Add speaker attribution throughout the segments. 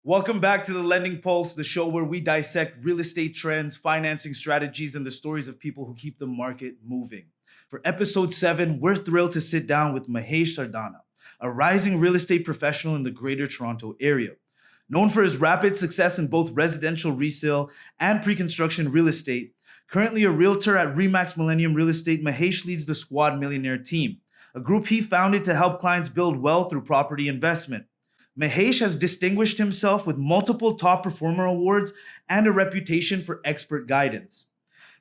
Speaker 1: Welcome back to the Lending Pulse, the show where we dissect real estate trends, financing strategies, and the stories of people who keep the market moving. For episode 7, we're thrilled to sit down with Mahesh Sardana, a rising real estate professional in the Greater Toronto Area. Known for his rapid success in both residential resale and pre-construction real estate, currently a realtor at Remax Millennium Real Estate, Mahesh leads the Squad Millionaire team, a group he founded to help clients build wealth through property investment. Mahesh has distinguished himself with multiple top performer awards and a reputation for expert guidance.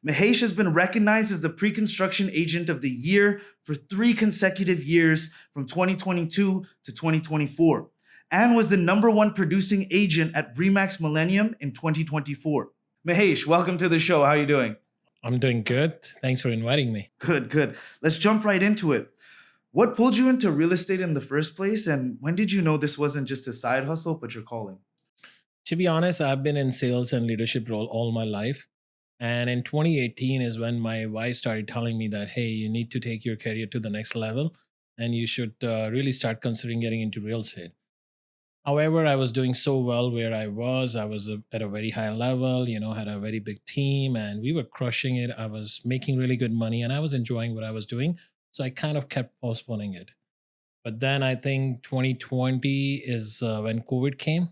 Speaker 1: Mahesh has been recognized as the pre-construction agent of the year for 3 consecutive years from 2022 to 2024 and was the number 1 producing agent at Remax Millennium in 2024. Mahesh, welcome to the show. How are you doing?
Speaker 2: I'm doing good. Thanks for inviting me.
Speaker 1: Good, good. Let's jump right into it. What pulled you into real estate in the first place, and when did you know this wasn't just a side hustle, but your calling?
Speaker 2: To be honest, I've been in sales and leadership role all my life. And in 2018 is when my wife started telling me that, hey, you need to take your career to the next level and you should really start considering getting into real estate. However, I was doing so well where I was at a very high level, had a very big team and we were crushing it. I was making really good money and I was enjoying what I was doing. So I kind of kept postponing it. But then I think 2020 is when COVID came.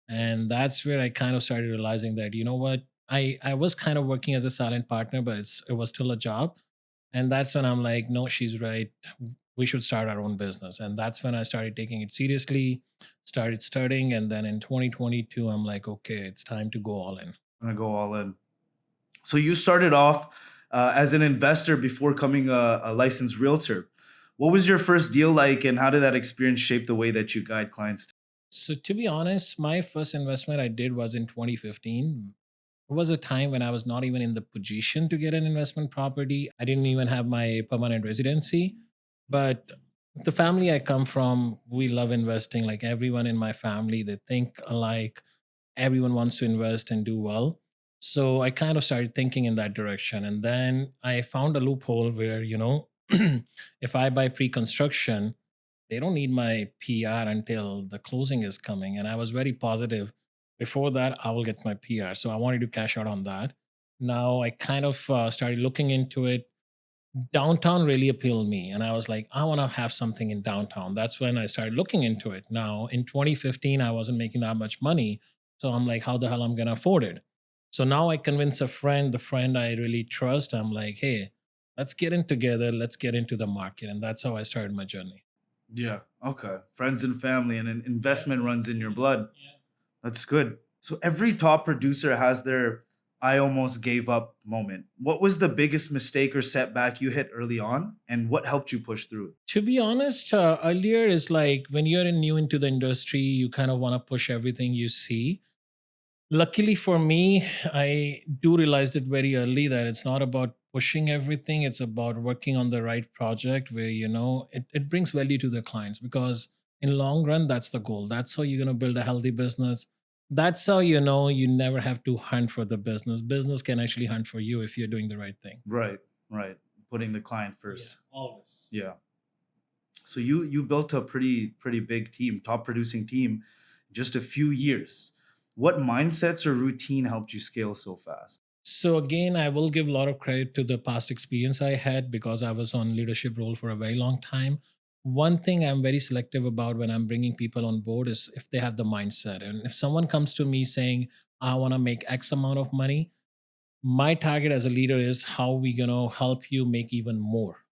Speaker 2: And that's where I kind of started realizing that, you know what, I was kind of working as a silent partner, but it was still a job. And that's when I'm like, no, she's right. We should start our own business. And that's when I started taking it seriously, started studying. And then in 2022, I'm like, okay, it's time to go all in.
Speaker 1: I'm gonna go all in. So you started off as an investor before becoming a licensed realtor. What was your first deal like, and how did that experience shape the way that you guide clients?
Speaker 2: So to be honest, my first investment I did was in 2015. It was a time when I was not even in the position to get an investment property. I didn't even have my permanent residency. But the family I come from, we love investing. Like everyone in my family, they think alike. Everyone wants to invest and do well. So I kind of started thinking in that direction. And then I found a loophole where, if I buy pre construction, they don't need my PR until the closing is coming. And I was very positive before that I will get my PR. So I wanted to cash out on that. Now I kind of started looking into it. Downtown really appealed me. And I was like, I want to have something in downtown. That's when I started looking into it. Now in 2015, I wasn't making that much money. So I'm like, how the hell I'm going to afford it? So now I convince a friend, the friend I really trust. I'm like, hey, let's get in together. Let's get into the market. And that's how I started my journey.
Speaker 1: Yeah. Okay. Friends and family, and an investment runs in your blood.
Speaker 2: Yeah.
Speaker 1: That's good. So every top producer has their "I almost gave up" moment. What was the biggest mistake or setback you hit early on, and what helped you push through it?
Speaker 2: To be honest, earlier is like when you're new into the industry, you kind of want to push everything you see. Luckily for me, I do realize it very early that it's not about pushing everything. It's about working on the right project where, it brings value to the clients because in long run, that's the goal. That's how you're going to build a healthy business. That's how, you never have to hunt for the business. Business can actually hunt for you if you're doing the right thing.
Speaker 1: Right. Right. Putting the client
Speaker 2: Yeah,
Speaker 1: first.
Speaker 2: always.
Speaker 1: Yeah. So you built a pretty big team, top producing team, in just a few years. What mindsets or routine helped you scale so fast?
Speaker 2: So again, I will give a lot of credit to the past experience I had because I was on leadership role for a very long time. One thing I'm very selective about when I'm bringing people on board is if they have the mindset. And if someone comes to me saying, I want to make X amount of money, my target as a leader is how we going to help you make even more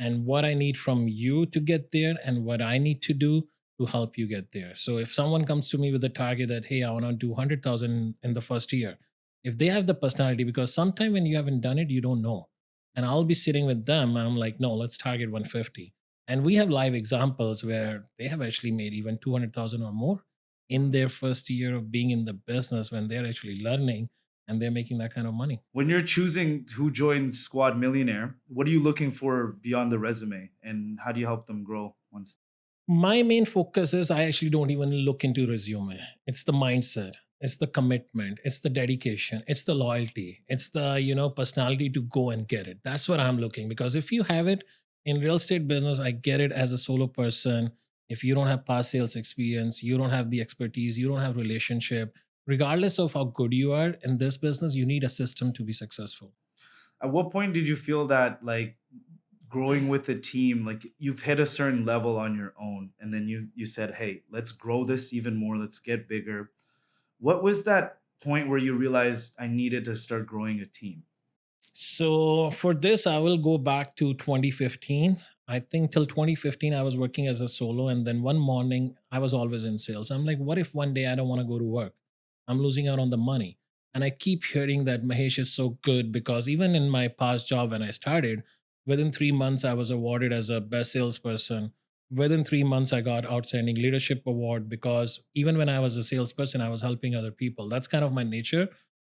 Speaker 2: and what I need from you to get there and what I need to do to help you get there. So if someone comes to me with a target that, hey, I want to do 100,000 in the first year, if they have the personality, because sometime when you haven't done it, you don't know. And I'll be sitting with them. I'm like, no, let's target 150. And we have live examples where they have actually made even 200,000 or more in their first year of being in the business when they're actually learning and they're making that kind of money.
Speaker 1: When you're choosing who joins Squad Millionaire, what are you looking for beyond the resume, and how do you help them grow once?
Speaker 2: My main focus is I actually don't even look into resume. It's the mindset, it's the commitment, it's the dedication, it's the loyalty, it's the personality to go and get it. That's what I'm looking because if you have it in real estate business, I get it as a solo person. If you don't have past sales experience, you don't have the expertise, you don't have relationship, regardless of how good you are in this business, you need a system to be successful.
Speaker 1: At what point did you feel that like growing with a team, like you've hit a certain level on your own, and then you said, "Hey, let's grow this even more. Let's get bigger." What was that point where you realized I needed to start growing a team?
Speaker 2: So for this, I will go back to 2015. I think till 2015, I was working as a solo. And then one morning, I was always in sales. I'm like, what if one day I don't want to go to work? I'm losing out on the money. And I keep hearing that Mahesh is so good because even in my past job when I started, within 3 months, I was awarded as a best salesperson. Within 3 months, I got outstanding leadership award because even when I was a salesperson, I was helping other people. That's kind of my nature.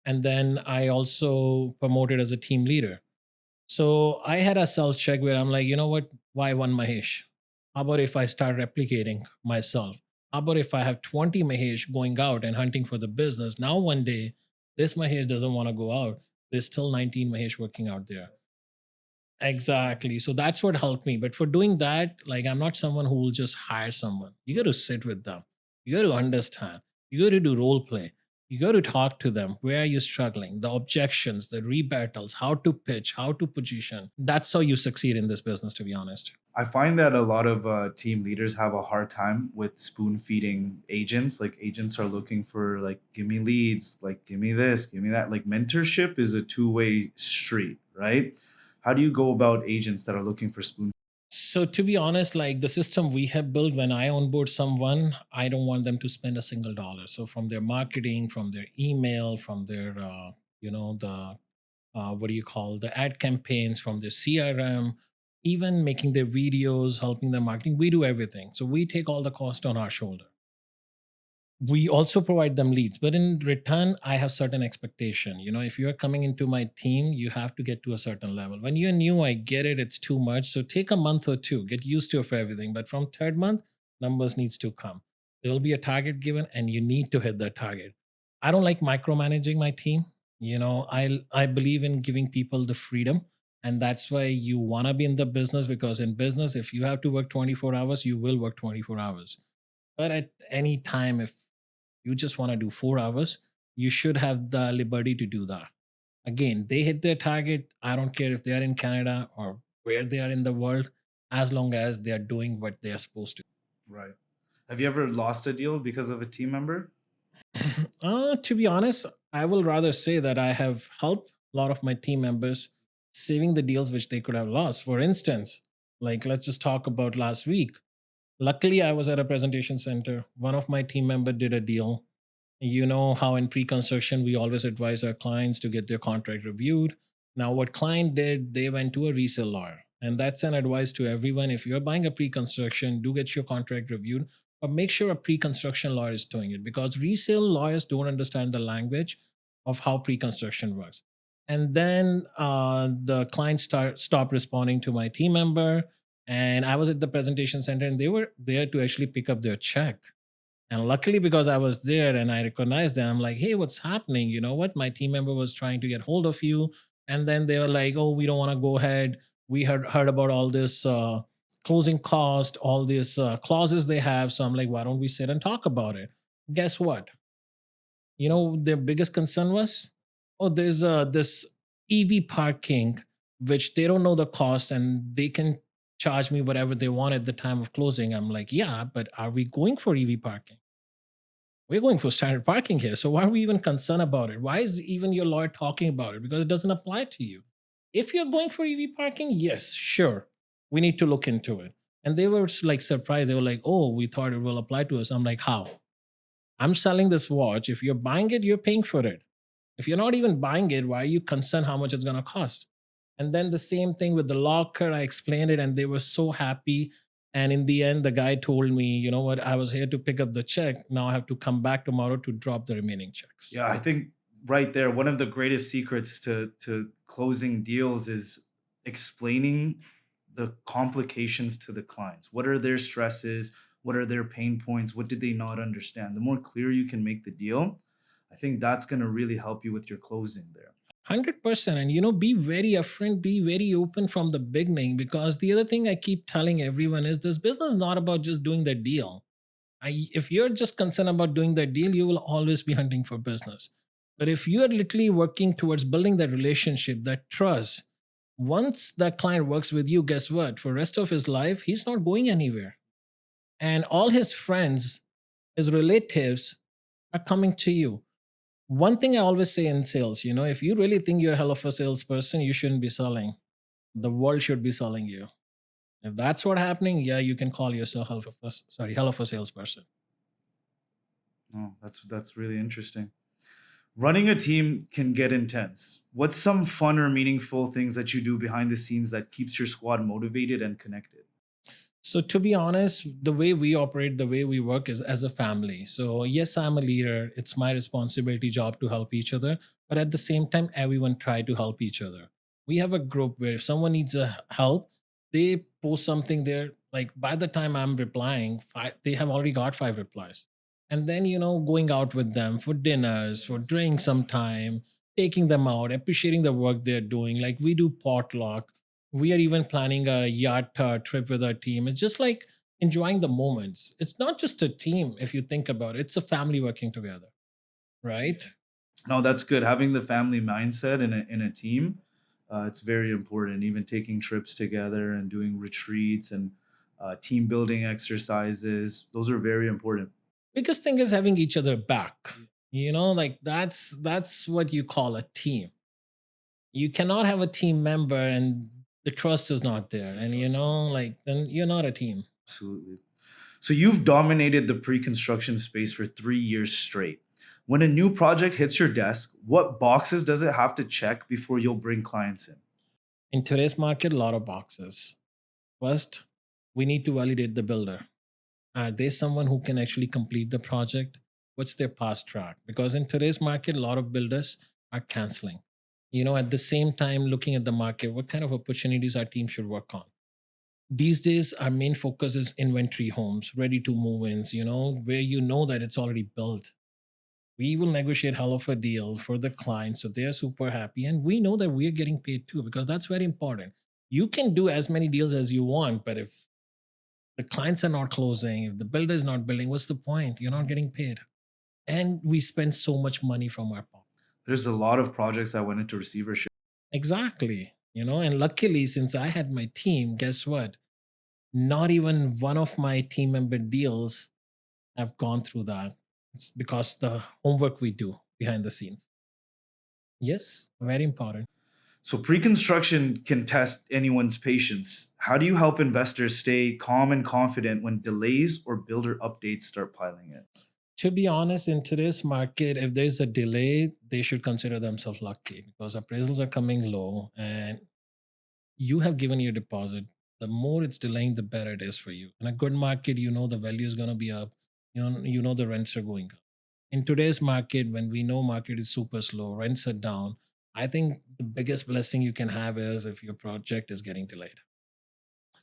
Speaker 2: And then I also promoted as a team leader. So I had a self check where I'm like, you know what? Why one Mahesh? How about if I start replicating myself? How about if I have 20 Mahesh going out and hunting for the business? Now, one day, this Mahesh doesn't want to go out. There's still 19 Mahesh working out there. Exactly. So that's what helped me. But for doing that, like I'm not someone who will just hire someone. You got to sit with them. You got to understand. You got to do role play. You got to talk to them. Where are you struggling? The objections, the rebattles, how to pitch, how to position. That's how you succeed in this business, to be honest.
Speaker 1: I find that a lot of team leaders have a hard time with spoon feeding agents. Like agents are looking for like, give me leads, like give me this, give me that. Like mentorship is a two-way street, right? How do you go about agents that are looking for spoon?
Speaker 2: So to be honest, like the system we have built when I onboard someone, I don't want them to spend a single dollar. So from their marketing, from their email, from their the what do you call the ad campaigns, from their CRM, even making their videos, helping their marketing, we do everything. So we take all the cost on our shoulder. We also provide them leads, but in return I have certain expectation. If you're coming into my team, you have to get to a certain level. When you're new, I get it, it's too much, so take a month or two, get used to it for everything, but from third month, numbers needs to come. There will be a target given and you need to hit that target. I don't like micromanaging my team. I believe in giving people the freedom, and that's why you want to be in the business, because in business, if you have to work 24 hours, you will work 24 hours. But at any time, if you just want to do 4 hours, you should have the liberty to do that. Again, they hit their target. I don't care if they are in Canada or where they are in the world, as long as they are doing what they are supposed to.
Speaker 1: Right. Have you ever lost a deal because of a team member?
Speaker 2: To be honest, I will rather say that I have helped a lot of my team members saving the deals which they could have lost. For instance, like let's just talk about last week. Luckily, I was at a presentation center. One of my team member did a deal. You know how in pre-construction we always advise our clients to get their contract reviewed. Now, what client did, they went to a resale lawyer, and that's an advice to everyone. If you're buying a pre-construction, do get your contract reviewed, but make sure a pre-construction lawyer is doing it, because resale lawyers don't understand the language of how pre-construction works. And then the client stopped responding to my team member, and I was at the presentation center, and they were there to actually pick up their check. And luckily, because I was there and I recognized them, I'm like, hey, what's happening? You know what? My team member was trying to get hold of you. And then they were like, oh, we don't want to go ahead. We heard about all this closing cost, all these clauses they have. So I'm like, why don't we sit and talk about it? Guess what? Their biggest concern was, oh, there's this EV parking, which they don't know the cost and they can charge me whatever they want at the time of closing. I'm like, yeah, but are we going for EV parking? We're going for standard parking here. So why are we even concerned about it? Why is even your lawyer talking about it? Because it doesn't apply to you. If you're going for EV parking, yes, sure. We need to look into it. And they were like surprised. They were like, oh, we thought it will apply to us. I'm like, how? I'm selling this watch. If you're buying it, you're paying for it. If you're not even buying it, why are you concerned how much it's going to cost? And then the same thing with the locker. I explained it and they were so happy. And in the end, the guy told me, you know what, I was here to pick up the check. Now I have to come back tomorrow to drop the remaining checks.
Speaker 1: Yeah, I think right there, one of the greatest secrets to closing deals is explaining the complications to the clients. What are their stresses? What are their pain points? What did they not understand? The more clear you can make the deal, I think that's going to really help you with your closing there.
Speaker 2: 100%. And be very upfront, be very open from the beginning, because the other thing I keep telling everyone is this business is not about just doing the deal. If you're just concerned about doing the deal, you will always be hunting for business. But if you are literally working towards building that relationship, that trust, once that client works with you, guess what? For rest of his life, he's not going anywhere. And all his friends, his relatives are coming to you. One thing I always say in sales, if you really think you're a hell of a salesperson, you shouldn't be selling. The world should be selling you. If that's what happening, yeah, you can call yourself hell of a salesperson.
Speaker 1: Oh, that's really interesting. Running a team can get intense. What's some fun or meaningful things that you do behind the scenes that keeps your squad motivated and connected?
Speaker 2: So to be honest, the way we operate, the way we work is as a family. So yes, I'm a leader. It's my responsibility job to help each other, but at the same time, everyone try to help each other. We have a group where if someone needs a help, they post something there. Like by the time I'm replying, they have already got 5 replies. And then going out with them for dinners, for drinks, sometime taking them out, appreciating the work they're doing. Like we do potluck, we are even planning a yacht trip with our team. It's just like enjoying the moments. It's not just a team, if you think about it, it's a family working together, right?
Speaker 1: No, that's good. Having the family mindset in a team, it's very important. Even taking trips together and doing retreats and team building exercises, those are very important.
Speaker 2: Biggest thing is having each other back. Like that's what you call a team. You cannot have a team member and the trust is not there. And like then you're not a team.
Speaker 1: Absolutely. So you've dominated the pre-construction space for 3 years straight. When a new project hits your desk, what boxes does it have to check before you'll bring clients in?
Speaker 2: In today's market, a lot of boxes. First, we need to validate the builder. Are they someone who can actually complete the project? What's their past track? Because in today's market, a lot of builders are canceling. At the same time, looking at the market, what kind of opportunities our team should work on. These days, our main focus is inventory homes, ready to move ins, where that it's already built. We will negotiate hell of a deal for the client so they're super happy. And we know that we're getting paid too, because that's very important. You can do as many deals as you want, but if the clients are not closing, if the builder is not building, what's the point? You're not getting paid. And we spend so much money from our pocket.
Speaker 1: There's a lot of projects that went into receivership.
Speaker 2: Exactly. And luckily, since I had my team, guess what? Not even one of my team member deals have gone through that. It's because the homework we do behind the scenes. Yes, very important.
Speaker 1: So pre-construction can test anyone's patience. How do you help investors stay calm and confident when delays or builder updates start piling in?
Speaker 2: To be honest, in today's market, if there's a delay, they should consider themselves lucky because appraisals are coming low and you have given your deposit. The more it's delaying, the better it is for you. In a good market, the value is going to be up. The rents are going up. In today's market, when we know market is super slow, rents are down, I think the biggest blessing you can have is if your project is getting delayed.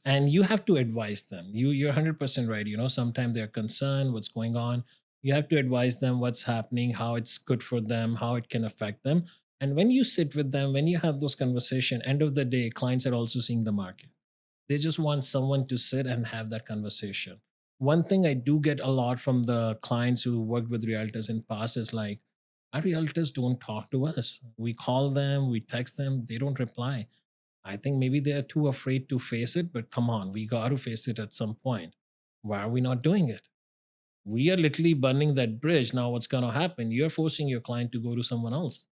Speaker 2: And you have to advise them. You're 100% right. Sometimes they're concerned what's going on. You have to advise them what's happening, how it's good for them, how it can affect them. And when you sit with them, when you have those conversations, end of the day, clients are also seeing the market. They just want someone to sit and have that conversation. One thing I do get a lot from the clients who worked with realtors in past is like, our realtors don't talk to us. We call them, we text them, they don't reply. I think maybe they're too afraid to face it, but come on, we got to face it at some point. Why are we not doing it? We are literally burning that bridge. Now, what's going to happen? You're forcing your client to go to someone else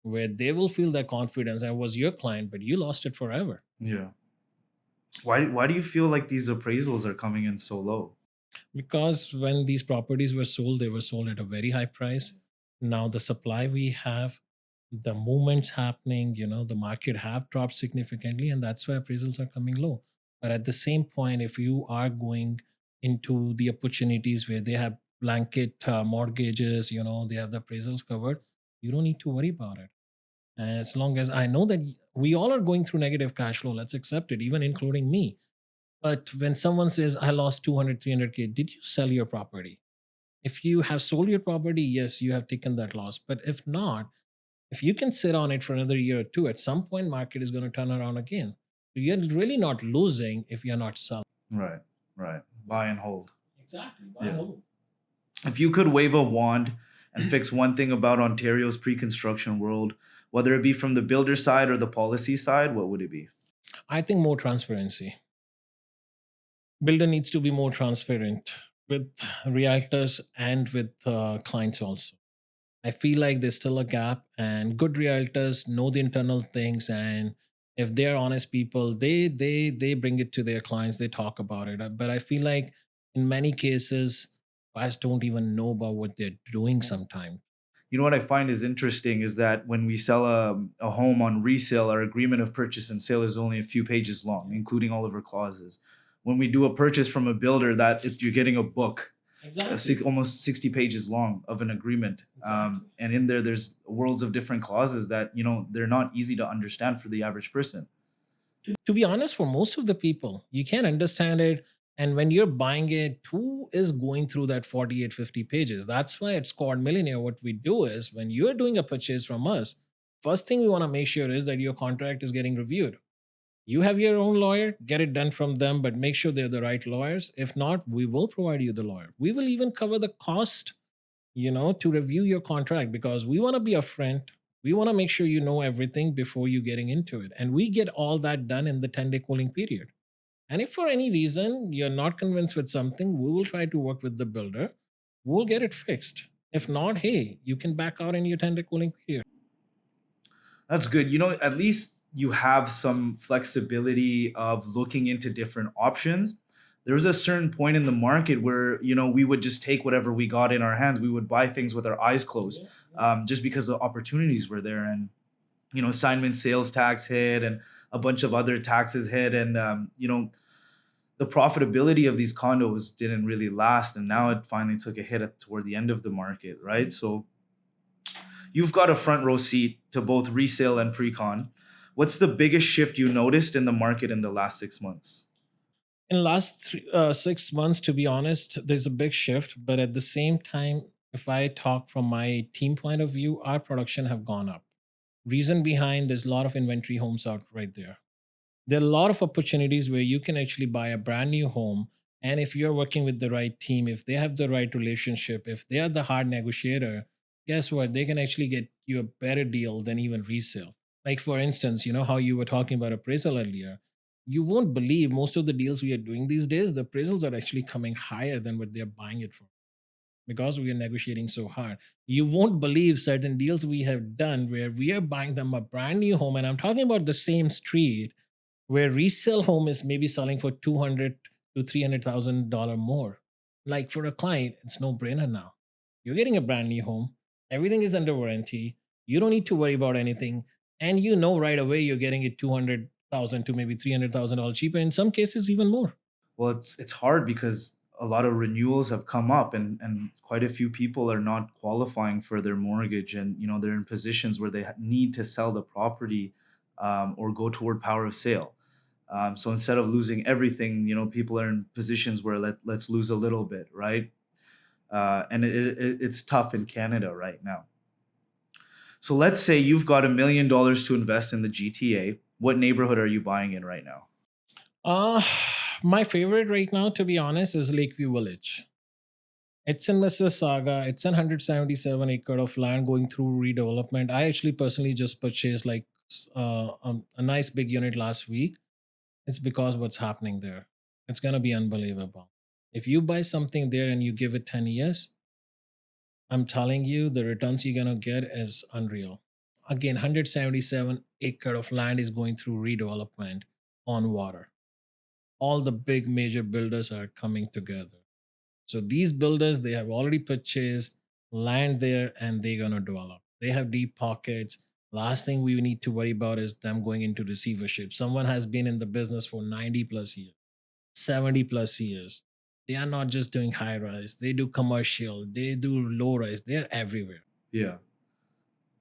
Speaker 2: where they will feel that confidence. I was your client, but you lost it forever.
Speaker 1: Yeah. Why do you feel like these appraisals are coming in so low?
Speaker 2: Because when these properties were sold, they were sold at a very high price. Now, the supply we have, the movements happening, the market have dropped significantly, and that's why appraisals are coming low. But at the same point, if you are going into the opportunities where they have blanket mortgages, they have the appraisals covered, you don't need to worry about it. As long as I know that we all are going through negative cash flow, let's accept it, even including me. But when someone says, I lost 200, 300K, did you sell your property? If you have sold your property, yes, you have taken that loss. But if not, If you can sit on it for another year or two, at some point market is going to turn around again. So you're really not losing if you're not selling.
Speaker 1: Right, right. Buy and hold.
Speaker 2: Exactly. Buy
Speaker 1: Yeah.
Speaker 2: and hold.
Speaker 1: If you could wave a wand and fix one thing about Ontario's pre-construction world, whether it be from the builder side or the policy side, what would it be?
Speaker 2: I think more transparency. Builder needs to be more transparent with realtors and with clients also. I feel like there's still a gap, and good realtors know the internal things, and if they're honest people, they bring it to their clients. They talk about it. But I feel like in many cases, buyers don't even know about what they're doing sometimes.
Speaker 1: You know what I find is interesting is that when we sell a home on resale, our agreement of purchase and sale is only a few pages long, including all of our clauses. When we do a purchase from a builder, you're getting a book,
Speaker 2: Exactly.
Speaker 1: almost 60 pages long of an agreement.
Speaker 2: Exactly.
Speaker 1: And in there, there's worlds of different clauses that, they're not easy to understand for the average person.
Speaker 2: To be honest, for most of the people, you can't understand it. And when you're buying it, who is going through that 48, 50 pages? That's why at Squad Millionaire, what we do is when you're doing a purchase from us, first thing we want to make sure is that your contract is getting reviewed. You have your own lawyer, get it done from them, but make sure they're the right lawyers. If not, we will provide you the lawyer. We will even cover the cost, to review your contract because we want to be upfront. We want to make sure you know everything before you getting into it. And we get all that done in the 10-day cooling period. And if for any reason you're not convinced with something, we will try to work with the builder. We'll get it fixed. If not, hey, you can back out in your 10-day cooling period.
Speaker 1: That's good. At least you have some flexibility of looking into different options. There was a certain point in the market where, we would just take whatever we got in our hands. We would buy things with our eyes closed, just because the opportunities were there. And, assignment sales tax hit and a bunch of other taxes hit. And, the profitability of these condos didn't really last. And now it finally took a hit toward the end of the market, right? So, you've got a front row seat to both resale and pre-con. What's the biggest shift you noticed in the market in the last 6 months?
Speaker 2: In last 6 months, to be honest, there's a big shift. But at the same time, if I talk from my team point of view, our production have gone up. Reason behind, there's a lot of inventory homes out right there. There are a lot of opportunities where you can actually buy a brand new home. And if you're working with the right team, if they have the right relationship, if they are the hard negotiator, guess what? They can actually get you a better deal than even resale. Like, for instance, you know how you were talking about appraisal earlier? You won't believe most of the deals we are doing these days, the appraisals are actually coming higher than what they're buying it for because we are negotiating so hard. You won't believe certain deals we have done where we are buying them a brand new home. And I'm talking about the same street where resale home is maybe selling for 200 to $300,000 more. Like for a client, it's no brainer now. You're getting a brand new home, everything is under warranty, you don't need to worry about anything, and you know right away you're getting it 200,000 to maybe $300,000 cheaper, in some cases even more.
Speaker 1: Well, it's hard because a lot of renewals have come up, and quite a few people are not qualifying for their mortgage, and they're in positions where they need to sell the property, or go toward power of sale. So instead of losing everything, people are in positions where let's lose a little bit, right? And it's tough in Canada right now. So let's say you've got $1 million to invest in the GTA. What neighborhood are you buying in right now?
Speaker 2: Uh, my favorite right now, to be honest, is Lakeview Village. It's in Mississauga. It's an 177 acre of land going through redevelopment. I actually personally just purchased like a nice big unit last week. It's because what's happening there. It's gonna be unbelievable. If you buy something there and you give it 10 years, I'm telling you, the returns you're gonna get is unreal. Again, 177 acre of land is going through redevelopment on water. All the big major builders are coming together. So these builders, they have already purchased land there and they're gonna develop. They have deep pockets. Last thing we need to worry about is them going into receivership. Someone has been in the business for 90 plus years, 70 plus years. They are not just doing high rise, they do commercial, they do low rise, they're everywhere.
Speaker 1: Yeah.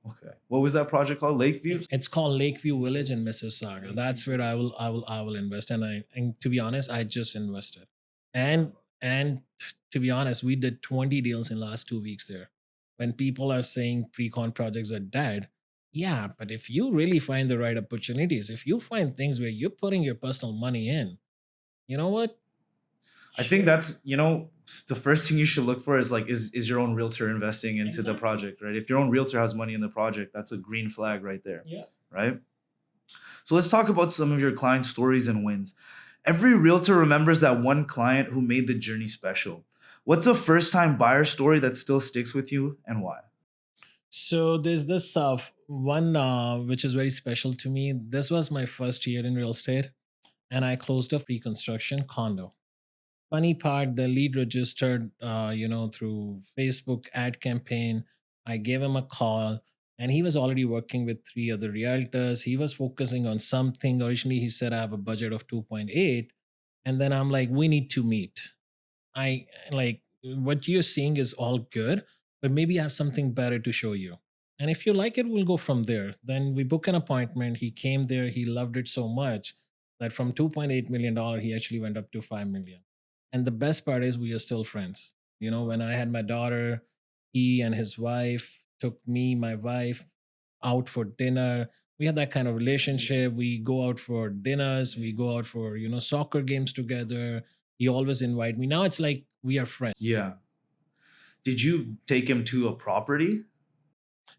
Speaker 1: Okay. What was that project called? Lakeview?
Speaker 2: It's called Lakeview Village in Mississauga. That's where I will invest. And to be honest, I just invested. And to be honest, we did 20 deals in last 2 weeks there. When people are saying pre-con projects are dead, Yeah, but if you really find the right opportunities, if you find things where you're putting your personal money in, you know what?
Speaker 1: I think
Speaker 2: Sure.
Speaker 1: that's, the first thing you should look for is like, is your own realtor investing into the
Speaker 2: Exactly.
Speaker 1: project, right? If your own realtor has money in the project, that's a green flag right there,
Speaker 2: Yeah.
Speaker 1: right? So let's talk about some of your client stories and wins. Every realtor remembers that one client who made the journey special. What's a first time buyer story that still sticks with you and why?
Speaker 2: So there's this one which is very special to me. This was my first year in real estate, and I closed a pre-construction condo. Funny part, the lead registered, through Facebook ad campaign. I gave him a call, and he was already working with three other realtors. He was focusing on something. Originally, he said I have a budget of 2.8, and then I'm like, we need to meet. I like what you're seeing is all good, but maybe I have something better to show you. And if you like it, we'll go from there. Then we book an appointment. He came there. He loved it so much that from $2.8 million, he actually went up to 5 million. And the best part is we are still friends. You know, when I had my daughter, he and his wife took me, my wife, out for dinner. We have that kind of relationship. We go out for dinners, we go out for, soccer games together. He always invite me. Now it's like we are friends.
Speaker 1: Yeah. Did you take him to a property?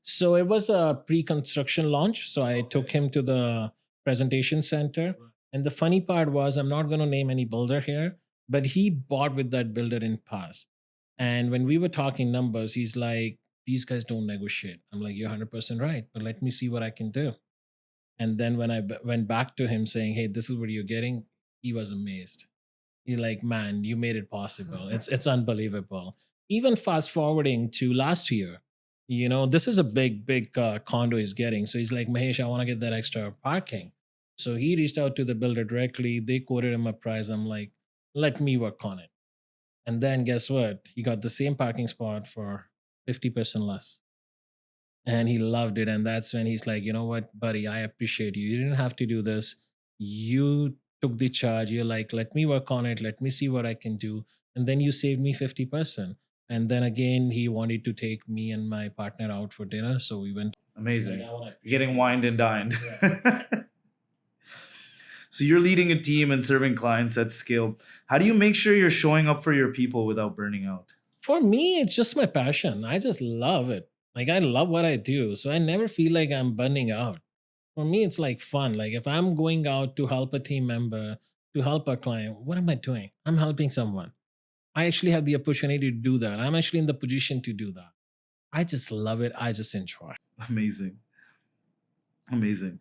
Speaker 2: So it was a pre-construction launch. So I took him to the presentation center. And the funny part was, I'm not going to name any builder here, but he bought with that builder in past. And when we were talking numbers, he's like, these guys don't negotiate. I'm like, you're 100% right, but let me see what I can do. And then when I went back to him saying, hey, this is what you're getting, he was amazed. He's like, man, you made it possible. It's unbelievable. Even fast forwarding to last year, this is a big condo he's getting. So he's like, Mahesh, I want to get that extra parking. So he reached out to the builder directly. They quoted him a price. I'm like, let me work on it. And then guess what? He got the same parking spot for 50% less, and he loved it. And that's when he's like, you know what, buddy, I appreciate you. You didn't have to do this. You took the charge. You're like, let me work on it, let me see what I can do. And then you saved me 50%. And then again, he wanted to take me and my partner out for dinner, so we went. Like,
Speaker 1: Amazing.
Speaker 2: I want to
Speaker 1: You're getting
Speaker 2: appreciate
Speaker 1: wined and dined.
Speaker 2: you. Yeah.
Speaker 1: So you're leading a team and serving clients at scale. How do you make sure you're showing up for your people without burning out?
Speaker 2: For me, it's just my passion. I just love it. Like, I love what I do, so I never feel like I'm burning out. For me, it's like fun. Like, if I'm going out to help a team member, to help a client, what am I doing? I'm helping someone. I actually have the opportunity to do that. I'm actually in the position to do that. I just love it. I just enjoy.
Speaker 1: Amazing. Amazing.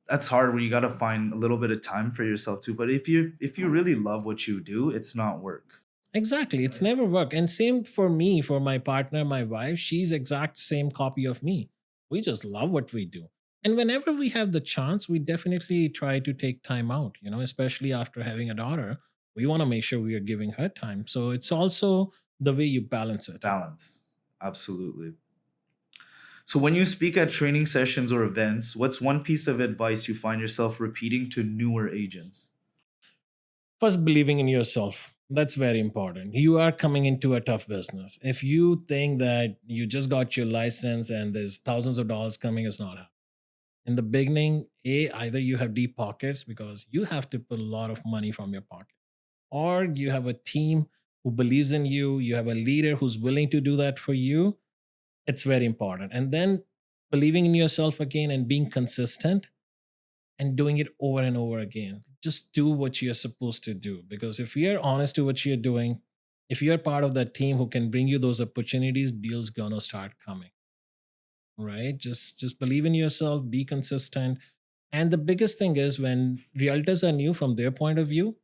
Speaker 1: That's hard where you got to find a little bit of time for yourself too. But if you really love what you do, it's not work.
Speaker 2: Exactly. It's never work. And same for me, for my partner, my wife, she's exact same copy of me. We just love what we do. And whenever we have the chance, we definitely try to take time out, especially after having a daughter. We want to make sure we are giving her time. So it's also the way you balance it.
Speaker 1: Balance. Absolutely. So when you speak at training sessions or events, what's one piece of advice you find yourself repeating to newer agents?
Speaker 2: First, believing in yourself. That's very important. You are coming into a tough business. If you think that you just got your license and there's thousands of dollars coming, it's not happening. In the beginning, either you have deep pockets because you have to put a lot of money from your pocket, or you have a team who believes in you, you have a leader who's willing to do that for you. It's very important. And then believing in yourself again and being consistent and doing it over and over again. Just do what you're supposed to do. Because if you're honest to what you're doing, if you're part of that team who can bring you those opportunities, deals gonna start coming. Right? Just believe in yourself, be consistent. And the biggest thing is when realtors are new from their point of view,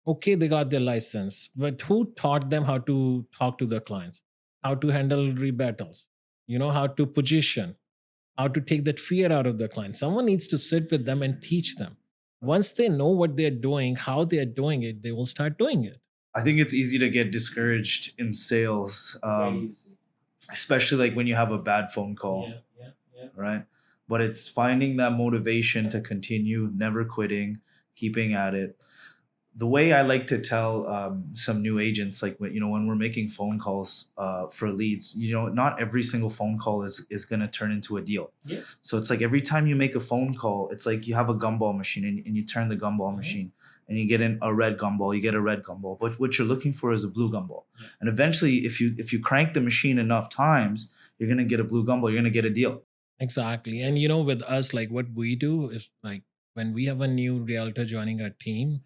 Speaker 2: okay, they got their license, but who taught them how to talk to their clients, how to handle rebattles, how to position, how to take that fear out of the client. Someone needs to sit with them and teach them. Once they know what they're doing, how they're doing it, they will start doing it.
Speaker 1: I think it's easy to get discouraged in sales, especially like when you have a bad phone call, right? But it's finding that motivation to continue, never quitting, keeping at it. The way I like to tell some new agents, like when we're making phone calls for leads, not every single phone call is going to turn into a deal.
Speaker 2: Yeah.
Speaker 1: So it's like every time you make a phone call, it's like you have a gumball machine, and you turn the gumball machine, and you get in a red gumball, you get a red gumball. But what you're looking for is a blue gumball.
Speaker 2: Yeah.
Speaker 1: And eventually, if you crank the machine enough times, you're going to get a blue gumball. You're going to get a deal.
Speaker 2: Exactly. And with us, like what we do is like when we have a new realtor joining our team,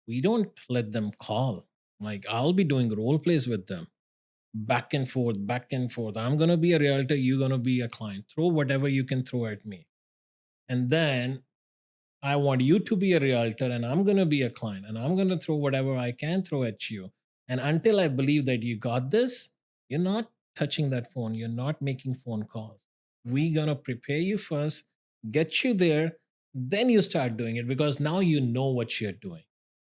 Speaker 2: we don't let them call. Like I'll be doing role plays with them, back and forth, back and forth. I'm gonna be a realtor, you're gonna be a client. Throw whatever you can throw at me. And then I want you to be a realtor and I'm going to be a client and I'm going to throw whatever I can throw at you. And until I believe that you got this, you're not touching that phone. You're not making phone calls. We're going to prepare you first, get you there, then you start doing it because now you know what you're doing.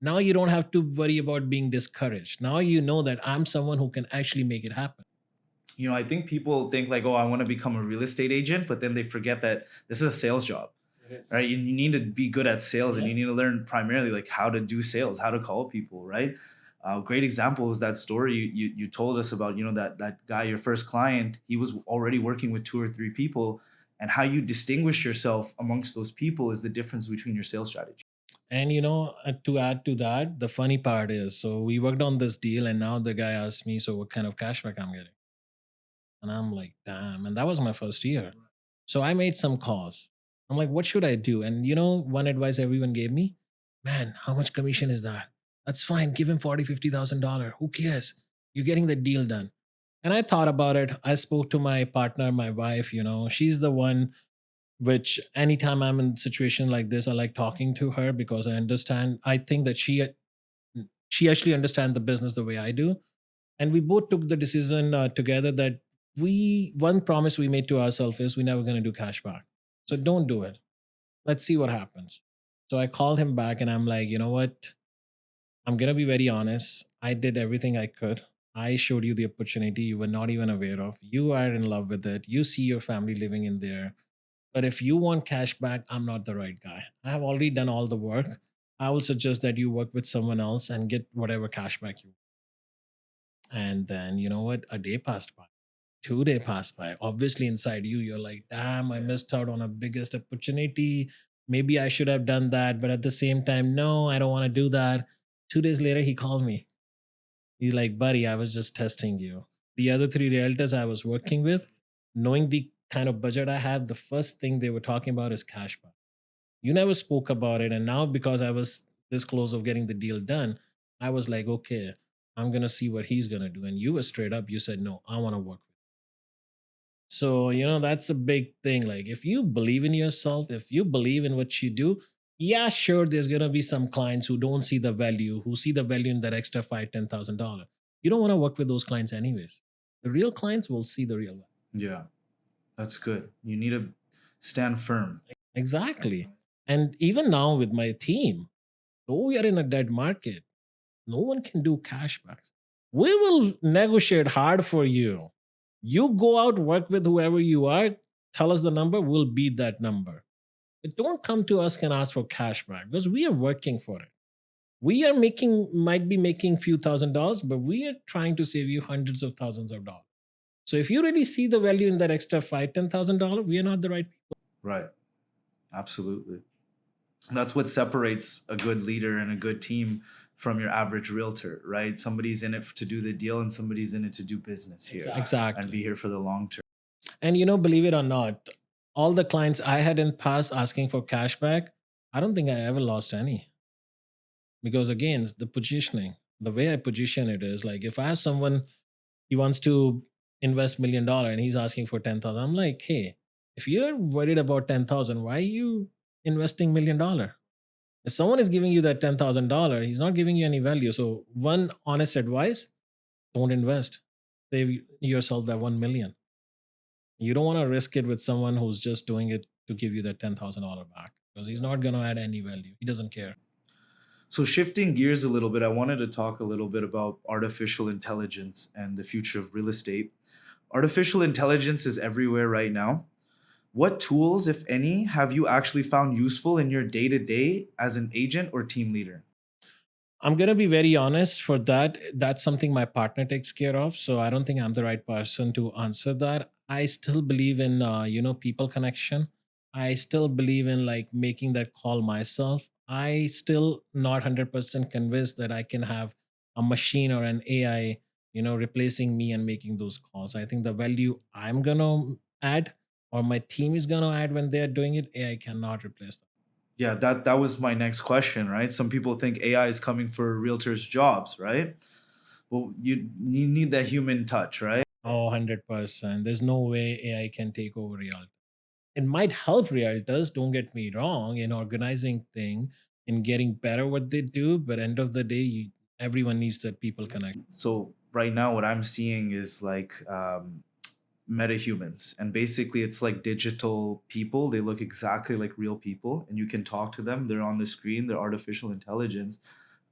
Speaker 2: Now you don't have to worry about being discouraged. Now you know that I'm someone who can actually make it happen.
Speaker 1: I think people think like, oh, I want to become a real estate agent, but then they forget that this is a sales job, right? You need to be good at sales, and you need to learn primarily like how to do sales, how to call people, right? Great example is that story you told us about, that guy, your first client. He was already working with two or three people, and how you distinguish yourself amongst those people is the difference between your sales strategy.
Speaker 2: And to add to that, the funny part is, so we worked on this deal, and now the guy asked me, so what kind of cashback I'm getting? And I'm like, damn. And that was my first year. So I made some calls. I'm like, what should I do? And one advice everyone gave me, man, how much commission is that? That's fine. Give him $40,000, $50,000. Who cares? You're getting the deal done. And I thought about it. I spoke to my partner, my wife, she's the one which anytime I'm in a situation like this, I like talking to her because I understand. I think that she actually understands the business the way I do. And we both took the decision together that one promise we made to ourselves is we're never going to do cashback. So don't do it. Let's see what happens. So I called him back and I'm like, you know what? I'm going to be very honest. I did everything I could. I showed you the opportunity you were not even aware of. You are in love with it. You see your family living in there. But if you want cash back, I'm not the right guy. I have already done all the work. I will suggest that you work with someone else and get whatever cash back you. And then you know what? A day passed by. 2 day passed by. Obviously, inside you, you're like, damn, I missed out on a biggest opportunity. Maybe I should have done that. But at the same time, no, I don't want to do that. 2 days later, he called me. He's like, buddy, I was just testing you. The other three realtors I was working with, knowing the kind of budget I had, the first thing they were talking about is cashback. You never spoke about it. And now, because I was this close of getting the deal done, I was like, okay, I'm going to see what he's going to do. And you were straight up, you said, no, I want to work with you. So, that's a big thing. Like, if you believe in yourself, if you believe in what you do, yeah, sure, there's going to be some clients who don't see the value, who see the value in that extra $5,000, $10,000. You don't want to work with those clients, anyways. The real clients will see the real value.
Speaker 1: Yeah, that's good. You need to stand firm.
Speaker 2: Exactly. And even now with my team, though we are in a dead market, no one can do cashbacks. We will negotiate hard for you. You go out, work with whoever you are, tell us the number, we'll beat that number. But don't come to us and ask for cashback because we are working for it. We are might be making few $1,000s, but we are trying to save you hundreds of thousands of dollars. So if you really see the value in that extra $5,000, $10,000, we are not the right people.
Speaker 1: Right. Absolutely. That's what separates a good leader and a good team from your average realtor, right? Somebody's in it to do the deal, and somebody's in it to do business here
Speaker 2: Exactly.
Speaker 1: and be here for the long term.
Speaker 2: And believe it or not, all the clients I had in past asking for cashback, I don't think I ever lost any. Because again, the positioning, the way I position it is like if I have someone, he wants to invest $1 million and he's asking for 10,000, I'm like, hey, if you're worried about 10,000, why are you investing $1 million? If someone is giving you that $10,000, he's not giving you any value. So one honest advice, don't invest. Save yourself that 1 million. You don't want to risk it with someone who's just doing it to give you that $10,000 back because he's not going to add any value. He doesn't care.
Speaker 1: So, shifting gears a little bit, I wanted to talk a little bit about artificial intelligence and the future of real estate. Artificial intelligence is everywhere right now. What tools, if any, have you actually found useful in your day to day as an agent or team leader?
Speaker 2: I'm gonna be very honest for that. That's something my partner takes care of. So I don't think I'm the right person to answer that. I still believe in people connection. I still believe in like making that call myself. I still not 100% convinced that I can have a machine or an AI, replacing me and making those calls. I think the value I'm gonna add or my team is gonna add when they're doing it, AI cannot replace that.
Speaker 1: Yeah, that was my next question, right? Some people think AI is coming for realtors' jobs, right? Well, you need that human touch, right?
Speaker 2: Oh, 100%. There's no way AI can take over reality. It might help realtors, don't get me wrong, in organizing thing, in getting better what they do, but end of the day, everyone needs that people connect.
Speaker 1: So right now, what I'm seeing is like metahumans, and basically, it's like digital people. They look exactly like real people, and you can talk to them. They're on the screen. They're artificial intelligence,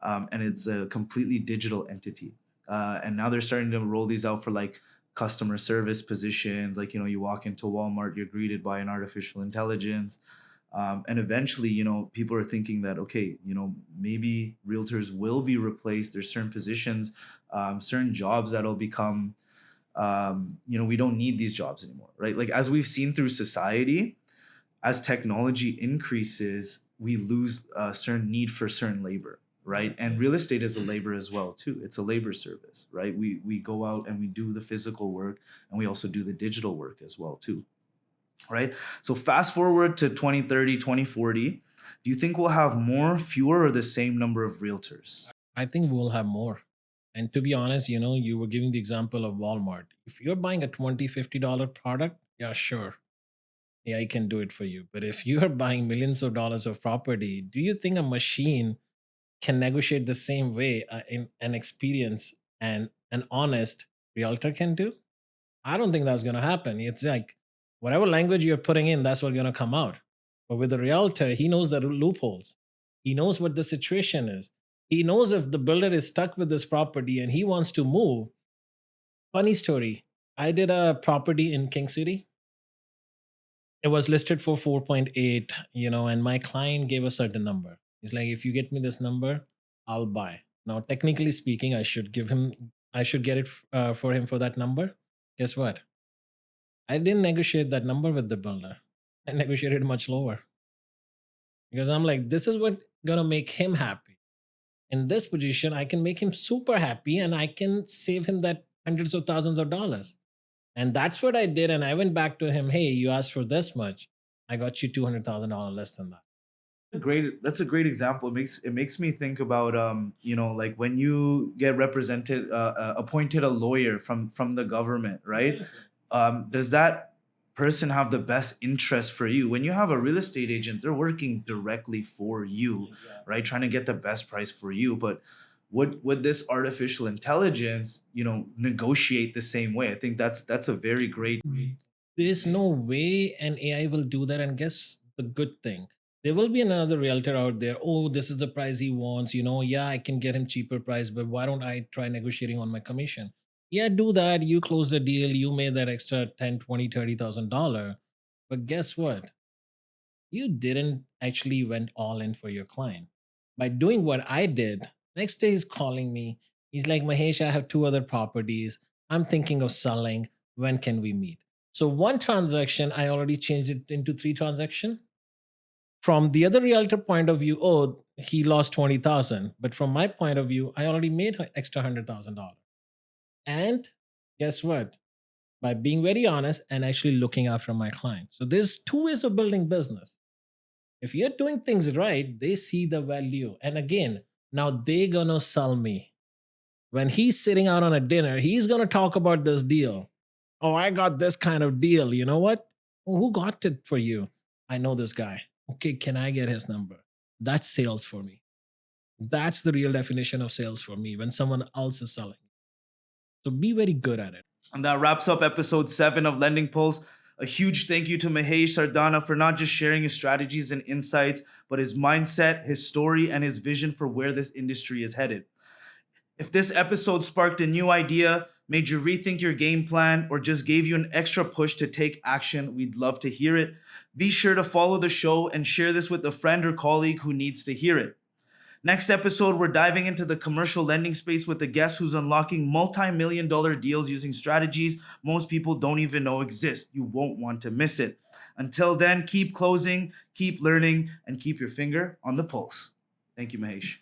Speaker 1: and it's a completely digital entity. And now they're starting to roll these out for like customer service positions. Like, you walk into Walmart, you're greeted by an artificial intelligence. And eventually, people are thinking that, okay, maybe realtors will be replaced. There's certain positions, certain jobs that'll become, we don't need these jobs anymore, right? Like, as we've seen through society, as technology increases, we lose a certain need for certain labor, right? And real estate is a labor as well too. It's a labor service, right? We go out and we do the physical work, and we also do the digital work as well too, right? So fast forward to 2030, 2040. Do you think we'll have more, fewer, or the same number of realtors?
Speaker 2: I think we'll have more. And to be honest, you were giving the example of Walmart. If you're buying a $20, $50 product, yeah, sure. AI can do it for you. But if you're buying millions of dollars of property, do you think a machine can negotiate the same way in an experience and an honest realtor can do? I don't think that's going to happen. It's like whatever language you're putting in, that's what's going to come out. But with a realtor, he knows the loopholes. He knows what the situation is. He knows if the builder is stuck with this property and he wants to move. Funny story. I did a property in King City. It was listed for 4.8, and my client gave a certain number. He's like, if you get me this number, I'll buy. Now, technically speaking, I should get it for him for that number. Guess what? I didn't negotiate that number with the builder. I negotiated much lower because I'm like, this is what gonna make him happy. In this position, I can make him super happy and I can save him that hundreds of thousands of dollars. And that's what I did. And I went back to him, hey, you asked for this much. I got you $200,000 less than that.
Speaker 1: That's a great example. It makes me think about, like when you get represented, appointed a lawyer from the government, right? Does that person have the best interest for you? When you have a real estate agent, they're working directly for you, right? Trying to get the best price for you. But would this artificial intelligence, negotiate the same way? I think that's a very great.
Speaker 2: There's no way an AI will do that. And guess the good thing? There will be another realtor out there. Oh, this is the price he wants. Yeah, I can get him cheaper price, but why don't I try negotiating on my commission? Yeah, do that. You close the deal. You made that extra 10, 20, $30,000. But guess what? You didn't actually went all in for your client. By doing what I did, next day he's calling me. He's like, Mahesh, I have two other properties. I'm thinking of selling. When can we meet? So one transaction, I already changed it into three transaction. From the other realtor point of view, oh, he lost 20,000. But from my point of view, I already made an extra $100,000. And guess what? By being very honest and actually looking after my client. So there's two ways of building business. If you're doing things right, they see the value. And again, now they're gonna sell me. When he's sitting out on a dinner, he's gonna talk about this deal. Oh, I got this kind of deal. You know what? "Oh, who got it for you? I know this guy. Okay, can I get his number? That's sales for me. That's the real definition of sales for me when someone else is selling. So be very good at it.
Speaker 1: And that wraps up episode 7 of Lending Pulse. A huge thank you to Mahesh Sardana for not just sharing his strategies and insights, but his mindset, his story, and his vision for where this industry is headed. If this episode sparked a new idea, made you rethink your game plan, or just gave you an extra push to take action, we'd love to hear it. Be sure to follow the show and share this with a friend or colleague who needs to hear it. Next episode, we're diving into the commercial lending space with a guest who's unlocking multi-million-dollar deals using strategies most people don't even know exist. You won't want to miss it. Until then, keep closing, keep learning, and keep your finger on the pulse. Thank you, Mahesh.